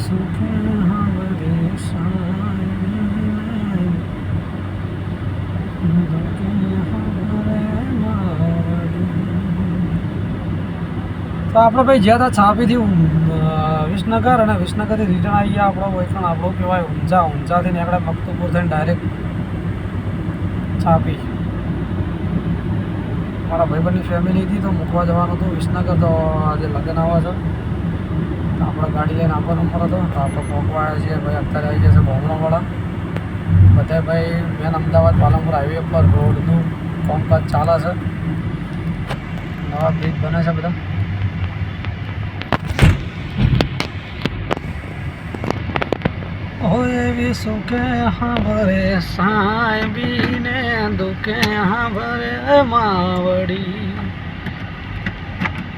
સુખે હવે સાય દુઃખે હવે માવડી. તો આપણે ભાઈ જ્યાં હતા છાપીથી વિસનગર અને વિસનગરથી રિટર્ન આવી ગયા. આપણો વૈકણ આપણો કહેવાય ઊંઝાથી નીકળે મકતુપુર થઈને ડાયરેક્ટ છાપી. મારા ભાઈબંધની ફેમિલી હતી તો મૂકવા જવાનું હતું વિસનગર. તો આજે લગ્ન આવવા છે તો આપણે ગાડી લઈને આપવાનો નંબર હતો તો આપણે પહોંચવા આવ્યા છીએ ભાઈ. અત્યારે આવી જશે ભોમણાવાળા બધા ભાઈ. મેન અમદાવાદ પાલનપુર હાઈવે પર રોડનું કામકાજ ચાલે છે. નવા બ્રિજ બને છે બધા. હોય એવી સુખે હાંભરે સાહેબીને દુઃખે હાંભરે માવડી.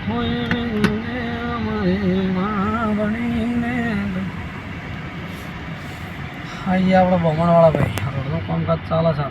હોય એવી અમારી માવડીને. અહીંયા આપણે ભમણવાળા ભાઈ રોડનું કામકાજ ચાલે છે.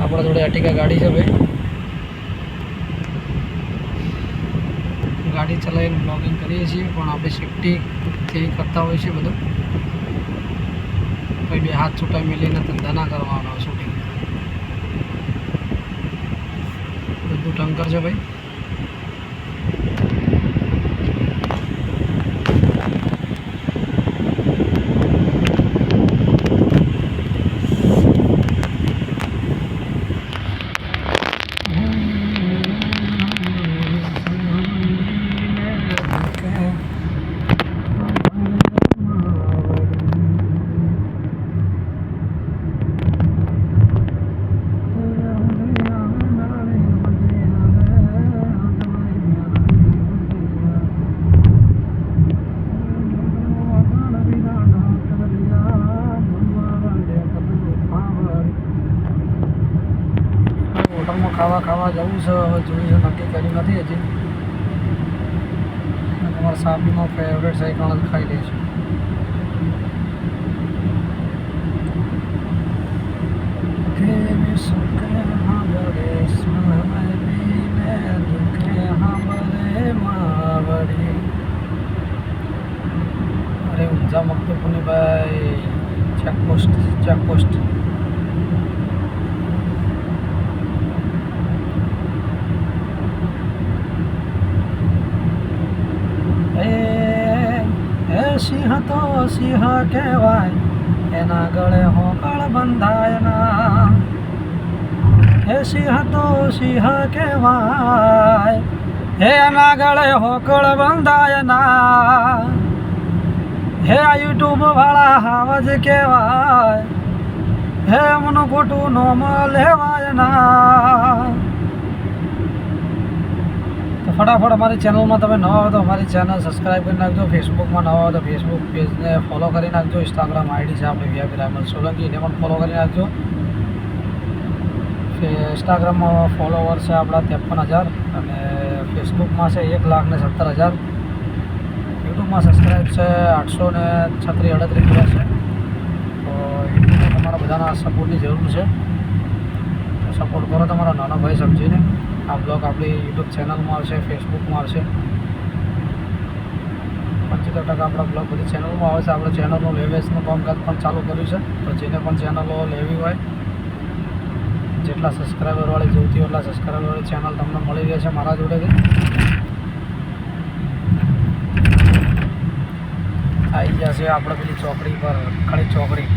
આપણા જોડે અર્ટિગા ગાડી છે ભાઈ. ગાડી ચલાવીને બ્લોગિંગ કરીએ છીએ પણ આપણે સેફ્ટીથી કરતા હોઈએ છીએ બધું. ભાઈ બે હાથ છૂટા મેલીને ધંધા ના કરવાનો શૂટિંગ. બધું ટંકર છે ભાઈ. ખાવા જવું છે હવે જોઈએ નક્કી કર્યું નથી હજી. તમારા સાબીમાં ફેવરેટ સાઈકલ જ ખાઈ લઈશું. અરે ઊંઝા મકતુપુરની ભાઈ ચેકપોસ્ટ. સિંહ તો સિંહ કહેવાય એના ગળે હોકળ બંધાય ના. હે સિંહ તો સિંહ કહેવાય હે એના ગળે હોકળ બંધાય ના. હે આ યુટ્યુબ વાળા હાવજ કહેવાય હે એમનું ખોટું નોમ લેવાય ના. તો ફટાફટ અમારી ચેનલમાં તમે નવા હો તો અમારી ચેનલ સબસ્ક્રાઈબ કરી નાખજો. ફેસબુકમાં નવા હો તો ફેસબુક પેજને ફોલો કરી નાખજો. ઇન્સ્ટાગ્રામ આઈડી છે આપણે VIP રાયમલ સોલંકી, એને પણ ફોલો કરી નાખજો. ઇન્સ્ટાગ્રામમાં ફોલોવર છે આપણા 53,000 અને ફેસબુકમાં છે 1,70,000. યુટ્યુબમાં સબસ્ક્રાઈબ છે 836-38 જેવા છે. તો યુટ્યુબમાં તમારા બધાના સપોર્ટની જરૂર છે. સપોર્ટ કરો તમારા નાના ભાઈ સમજીને. આ બ્લોગ આપણી યુટ્યુબ ચેનલમાં આવશે, ફેસબુકમાં આવશે. 75% આપણા બ્લોગ બધી ચેનલમાં આવે છે. આપણે ચેનલનું લેવેચનું કામકાજ પણ ચાલુ કર્યું છે. તો જેને પણ ચેનલો લેવી હોય, જેટલા સબસ્ક્રાઈબરવાળી જોઈતી હોય એટલા સબસ્ક્રાઈબરવાળી ચેનલ તમને મળી રહેશે મારા જોડેથી. આવી જશે આપણે પેલી ચોકડી પર, ખડી ચોકડી.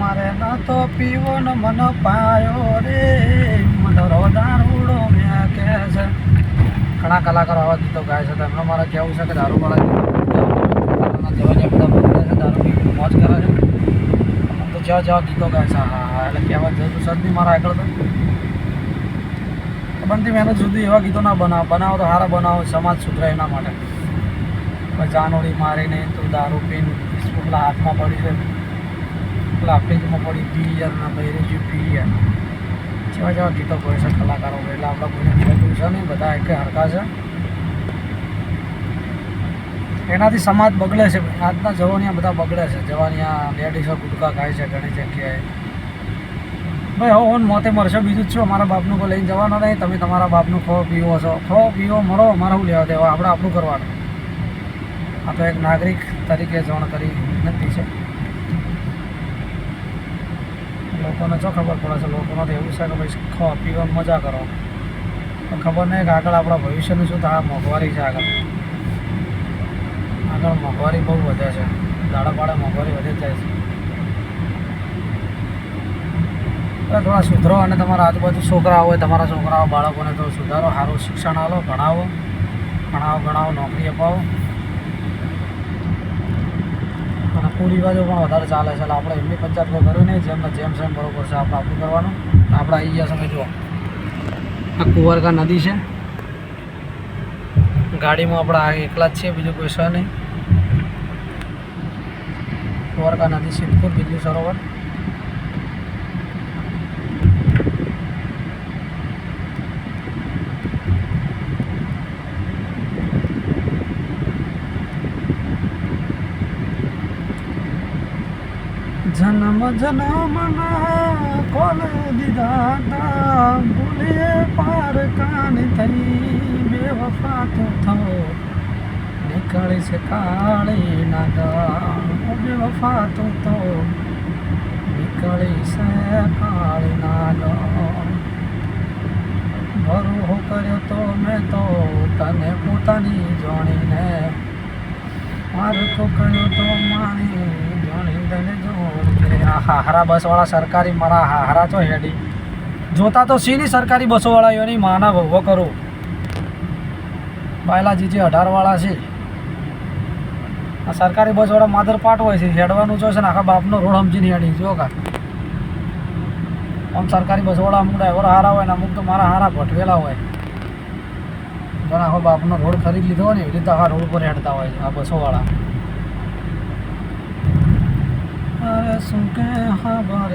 મારે ન તો પીવો ને મન પાયો રે મધરો દારૂડો મેં કે છે. ઘણા કલાકારો આવા ગીતો ગાય છે. તો એમનો મારે કહેવું છે કે દારૂવાળા ગીતો જવા બધા બંધ છે, દારૂ પી મોજ કરે છે. તો જેવા ગીતો ગાય છે. હા એટલે કહેવા જતું સર બી મારા આગળ તો બનતી મહેનત સુધી એવા ગીતો ના બનાવો તો સારા બનાવો, સમાજ સુધરે એના માટે. જાનોડી મારીને તું દારૂ પીને પેલા હાથમાં પડી છે, પેલા ફ્રીજમાં પડી પિયર ના બૈરેજી પિયર, જેવા જેવા ગીતો કોઈ છે કલાકારો. એટલે આપણે કોઈને ખબર છે નહીં, બધા એક હરકા છે. એનાથી સમાજ બગડે છે. આજના જવાનિયા બધા બગડે છે. જવાનિયા લેડીઝો ગુટકા ખાય છે ઘણી જગ્યાએ. ભાઈ હવે હું મોતે મરશો, બીજું જ છું. અમારા બાપનું કોઈ લઈને જવાનો નહીં. તમે તમારા બાપનું ખો પીવો છો, ખો પીવો મરો, અમારે શું લેવા દેવા? આપણે આપણું કરવાનું. આ તો એક નાગરિક તરીકે જાણ કરી વિનંતી છે. લોકોને શું ખબર પડે છે? લોકોને તો એવું છે કે ભાઈ ખો પીવાની મજા કરો, પણ ખબર નહીં કે આગળ આપણા ભવિષ્યનું શું થાય. મોંઘવારી છે આગળ મોંઘવારી બહુ વધે છે. દાડા પાડે મોંઘવારી વધી જ જાય છે. એટલે થોડા સુધરો અને તમારા આજુબાજુ છોકરા હોય, તમારા છોકરાઓ બાળકોને તો સુધારો, સારું શિક્ષણ આપો, ભણાવો, નોકરી અપાવો. અને કુરિવાજો પણ વધારે ચાલે છે. એટલે આપણે એમની પંચાયત કોઈ કર્યું નહીં. જેમ બરોબર છે આપણે આપણું કરવાનું. આપણે આવી ગયા સમય જુઓ, આ કુંવરકા નદી છે. ગાડીમાં આપણે એકલા જ છીએ, બીજું કોઈ છે નહીં. કુંવરકા નદી, સિદ્ધપુર, બિલ્લી સરોવર. જન્મ જન્મના કોલ દીધા તા, ભૂલે પાર કાન થઈ, બેવફા તો થયો નીકળી છે કાળી નાગા, બેવફા તો નીકળી છે કાળી નાગા. ભરોહો કર્યો તો મેં તો તને પોતાની જાણીને, મારકો કર્યો તો માની જાણી તને જોડી. આ હારા બસવાળા સરકારી મારા હારા તો હેડી જોતા તો સીની સરકારી બસોવાળાઓની માના ભોગવો કરું. બાયલાજી જે 18 છે, આ સરકારી બસવાળા માધર પાટ હોય છે, હેડવાનું જો છે ને આખા બાપનો રોડ સમજીને હેડી જો કા. આમ સરકારી બસવાળા અમુક ડ્રાઈવર હારા હોય ને અમુક તો મારા હારા ભટવેલા હોય. પણ આખો બાપનો રોડ ખરીદ લીધો હોય ને એવી રીતે આખા રોડ પર હેડતા હોય છે આ બસોવાળા. અરે શું કે ખબર